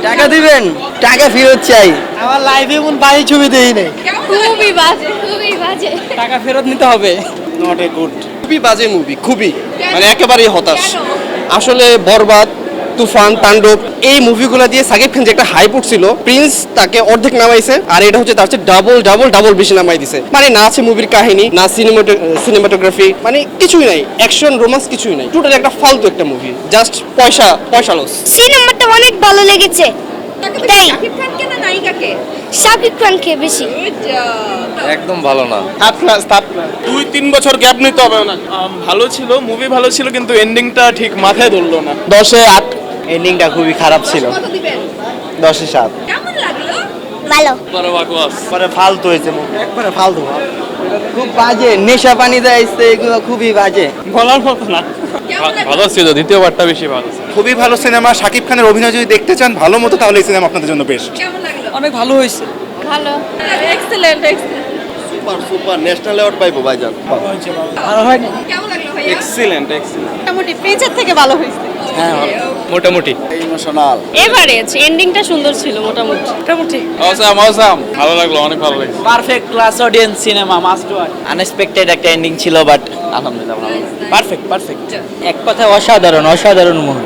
টাকা দিবেন, টাকা ফেরত চাই। আমার লাইফে এমন বাজে ছবি দেই নাই। খুবই বাজে, খুবই বাজে। টাকা ফেরত নিতে হবে। Not a good. খুবই বাজে মুভি, খুবই মানে একেবারেই হতাশ। আসলে বরবাদ, তুফান, তাণ্ডব এই মুভিগুলো দিয়ে সাকিব খান যে একটা হাইপ উঠছিল, প্রিন্স তাকে অর্ধেক নামাইছে, আর এটা হচ্ছে তার চেয়ে ডাবল ডাবল ডাবল বেশি নামাই দিছে। মানে না আছে মুভির কাহিনী, না সিনেমাটোগ্রাফি, মানে কিছুই নাই, অ্যাকশন রোমান্স কিছুই নাই, টোটাল একটা ফালতু একটা মুভি, জাস্ট পয়সা পয়সা লস। সিনেমাটা অনেক ভালো লেগেছে। তাই শাকিব খানকে না নায়িকাকে? শাকিব খানকে বেশি। একদম ভালো না। 2-3 বছর গ্যাপ নিতে হবে না। ভালো ছিল, মুভি ভালো ছিল, কিন্তু এন্ডিংটা ঠিক মাথায় ধরলো না। 10-এ 8। এন্ডিংটা খুবই খারাপ ছিল। কত দিবেন? 10-এ 7। কেমন লাগলো? ভালো। পরে ফালতু হয়েছে মুভি, একবারে ফালতু। খুব বাজে, নেশা পানি দেয়ছে, এগুলো খুবই বাজে। বলার মতো না। কেমন লাগলো? ভালো ছিল, দ্বিতীয় পার্টটা বেশি ভালো। খুবই ভালো সিনেমা। শাকিব খানের অভিনয় যদি দেখতে চান ভালো মতো, তাহলে এই সিনেমা আপনাদের জন্য বেস্ট। কেমন লাগলো? অনেক ভালো হয়েছে। ভালো। Excellent, excellent. Super super national award পাইবো ভাইজান। ভালো হয়নি? কেমন লাগলো ভাইয়া? Excellent, excellent. মোটামুটি প্রিন্সের থেকে ভালো হয়েছে। হ্যাঁ, মোটামুটি। ইমোশনাল। এভারেজ, এন্ডিংটা সুন্দর ছিল মোটামুটি। মোটামুটি। Awesome, awesome. ভালো লাগলো, অনেক ভালো লাগছে। Perfect class audience cinema, must watch. Unexpected একটা এন্ডিং ছিল, বাট আলহামদুলিল্লাহ ভালো। Perfect, perfect. এক কথায় অসাধারণ, অসাধারণ মুভি।